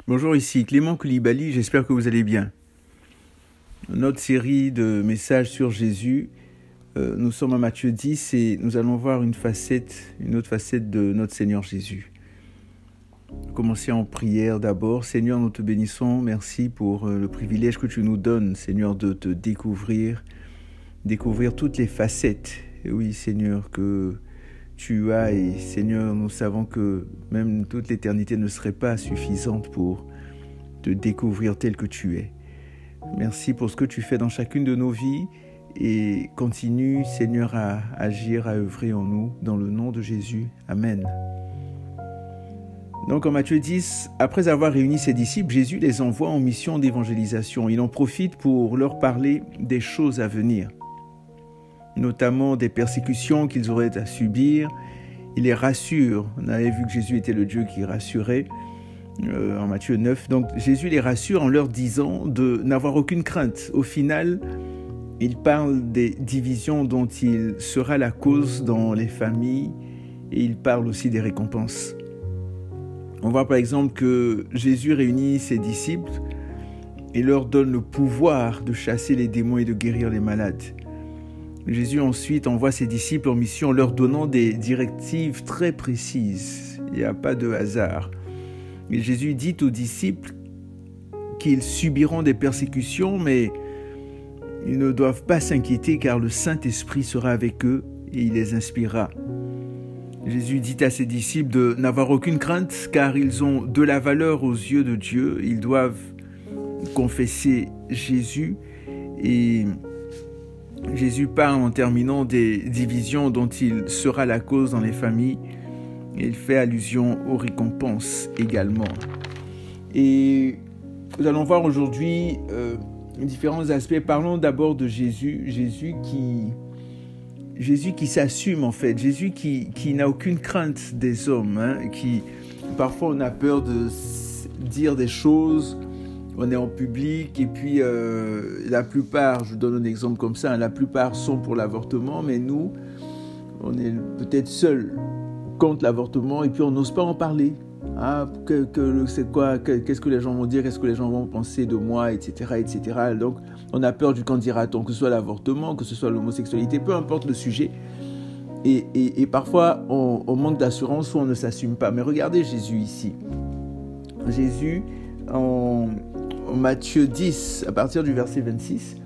Bonjour, ici Clément Koulibaly, j'espère que vous allez bien. Notre série de messages sur Jésus, nous sommes à Matthieu 10 et nous allons voir une autre facette de notre Seigneur Jésus. Commencer en prière d'abord. Seigneur, nous te bénissons, merci pour le privilège que tu nous donnes, Seigneur, de te découvrir toutes les facettes, oui Seigneur, que tu as, et Seigneur, nous savons que même toute l'éternité ne serait pas suffisante pour te découvrir tel que tu es. Merci pour ce que tu fais dans chacune de nos vies et continue, Seigneur, à agir, à œuvrer en nous, dans le nom de Jésus. Amen. Donc en Matthieu 10, après avoir réuni ses disciples, Jésus les envoie en mission d'évangélisation. Il en profite pour leur parler des choses à venir, notamment des persécutions qu'ils auraient à subir. Il les rassure. On avait vu que Jésus était le Dieu qui rassurait en Matthieu 9. Donc Jésus les rassure en leur disant de n'avoir aucune crainte. Au final, il parle des divisions dont il sera la cause dans les familles et il parle aussi des récompenses. On voit par exemple que Jésus réunit ses disciples et leur donne le pouvoir de chasser les démons et de guérir les malades. Jésus ensuite envoie ses disciples en mission en leur donnant des directives très précises. Il n'y a pas de hasard. Et Jésus dit aux disciples qu'ils subiront des persécutions, mais ils ne doivent pas s'inquiéter car le Saint-Esprit sera avec eux et il les inspirera. Jésus dit à ses disciples de n'avoir aucune crainte car ils ont de la valeur aux yeux de Dieu. Ils doivent confesser Jésus et Jésus parle en terminant des divisions dont il sera la cause dans les familles. Il fait allusion aux récompenses également. Et nous allons voir aujourd'hui différents aspects. Parlons d'abord de Jésus. Jésus qui s'assume en fait. Jésus qui n'a aucune crainte des hommes. Qui parfois on a peur de dire des choses. On est en public et puis la plupart, je donne un exemple comme ça, la plupart sont pour l'avortement, mais nous, on est peut-être seuls contre l'avortement et puis on n'ose pas en parler. C'est quoi, qu'est-ce que les gens vont dire, qu'est-ce que les gens vont penser de moi, etc., etc. Donc, on a peur du qu'en dira-t-on, que ce soit l'avortement, que ce soit l'homosexualité, peu importe le sujet. Et parfois, on manque d'assurance ou on ne s'assume pas. Mais regardez Jésus ici. Jésus, en Matthieu 10, à partir du verset 26,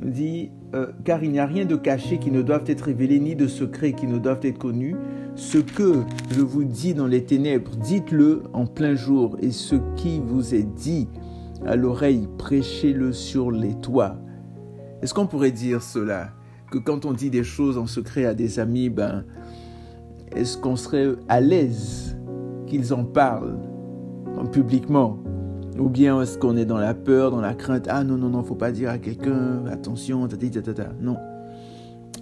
nous dit « Car il n'y a rien de caché qui ne doive être révélé, ni de secret qui ne doivent être connus. Ce que je vous dis dans les ténèbres, dites-le en plein jour, et ce qui vous est dit à l'oreille, prêchez-le sur les toits. » Est-ce qu'on pourrait dire cela? Que quand on dit des choses en secret à des amis, est-ce qu'on serait à l'aise qu'ils en parlent publiquement? Ou bien est-ce qu'on est dans la peur, dans la crainte? Ah non, faut pas dire à quelqu'un, attention, non.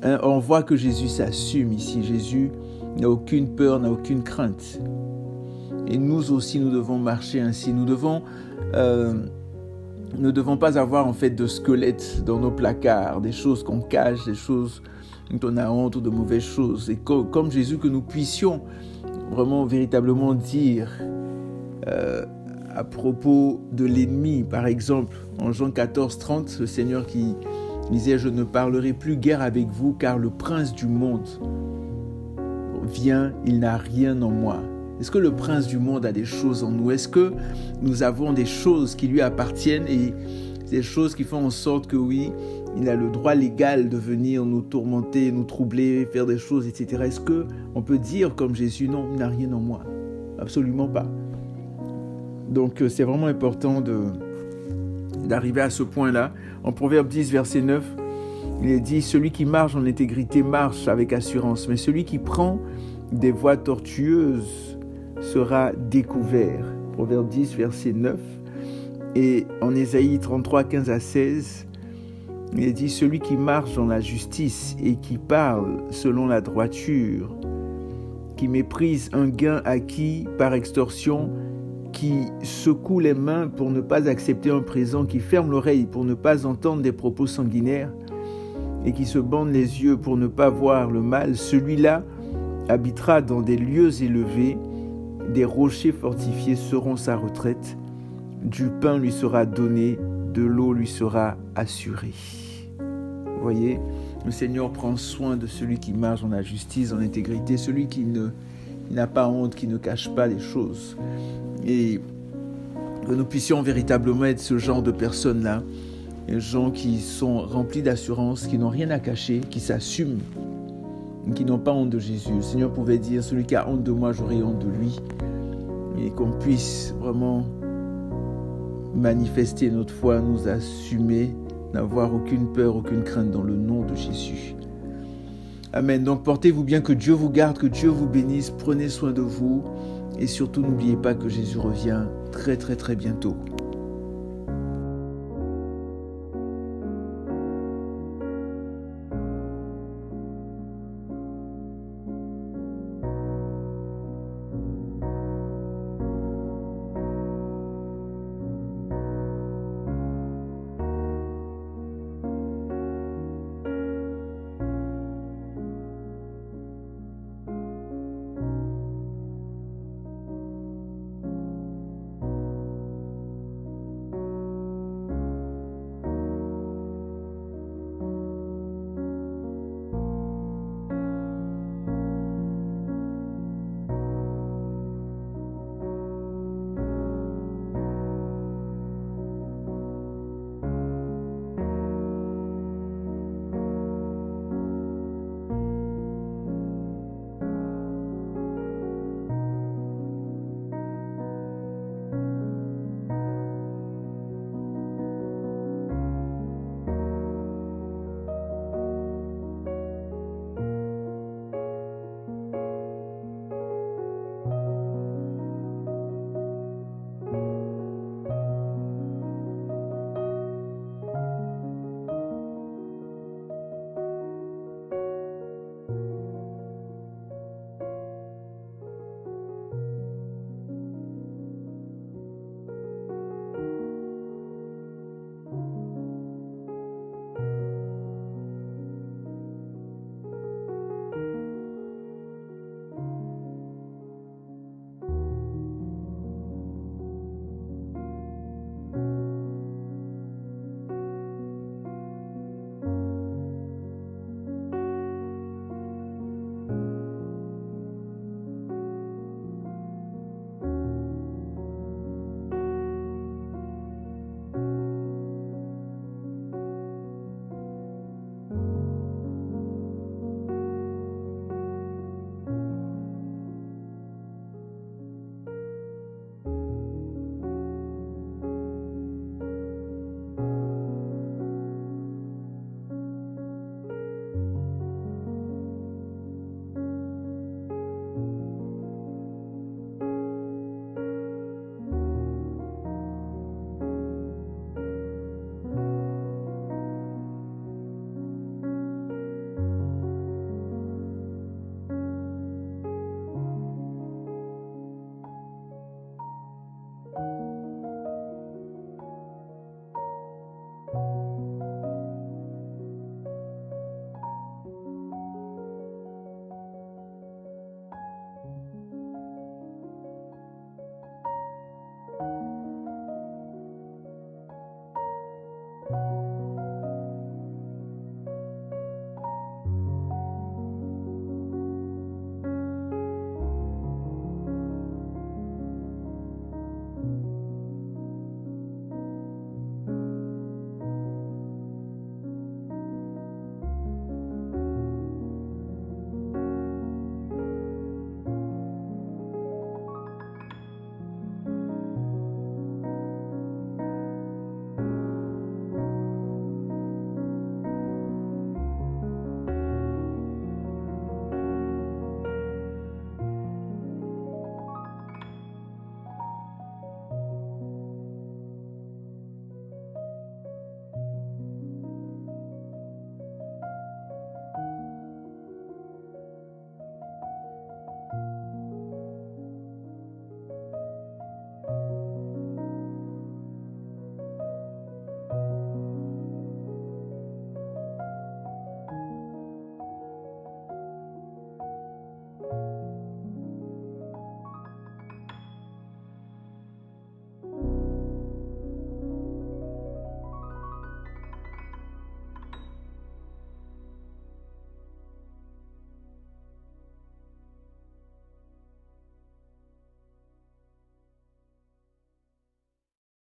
On voit que Jésus s'assume ici. Jésus n'a aucune peur, n'a aucune crainte. Et nous aussi, nous devons marcher ainsi. Nous ne devons pas avoir en fait de squelettes dans nos placards, des choses qu'on cache, des choses dont on a honte ou de mauvaises choses. Et comme Jésus, que nous puissions vraiment, véritablement dire à propos de l'ennemi, par exemple, en Jean 14, 30, le Seigneur qui disait « Je ne parlerai plus guère avec vous, car le prince du monde vient, il n'a rien en moi. » Est-ce que le prince du monde a des choses en nous? Est-ce que nous avons des choses qui lui appartiennent et des choses qui font en sorte que oui, il a le droit légal de venir nous tourmenter, nous troubler, faire des choses, etc. Est-ce qu'on peut dire comme Jésus « Non, il n'a rien en moi ». Absolument pas. Donc c'est vraiment important d'arriver à ce point-là. En Proverbe 10, verset 9, il est dit « Celui qui marche en intégrité marche avec assurance, mais celui qui prend des voies tortueuses sera découvert. » Proverbe 10, verset 9. Et en Ésaïe 33, 15 à 16, il est dit « Celui qui marche dans la justice et qui parle selon la droiture, qui méprise un gain acquis par extorsion, qui secoue les mains pour ne pas accepter un présent, qui ferme l'oreille pour ne pas entendre des propos sanguinaires et qui se bande les yeux pour ne pas voir le mal, celui-là habitera dans des lieux élevés, des rochers fortifiés seront sa retraite. du pain lui sera donné, de l'eau lui sera assurée. Vous voyez, le Seigneur prend soin de celui qui marche dans la justice, dans l'intégrité, celui qui n'a pas honte, qui ne cache pas les choses. Et que nous puissions véritablement être ce genre de personnes-là, des gens qui sont remplis d'assurance, qui n'ont rien à cacher, qui s'assument, qui n'ont pas honte de Jésus. Le Seigneur pouvait dire, celui qui a honte de moi, j'aurai honte de lui. Et qu'on puisse vraiment manifester notre foi, nous assumer, n'avoir aucune peur, aucune crainte dans le nom de Jésus. Amen. Donc portez-vous bien, que Dieu vous garde, que Dieu vous bénisse, prenez soin de vous et surtout n'oubliez pas que Jésus revient très très très bientôt.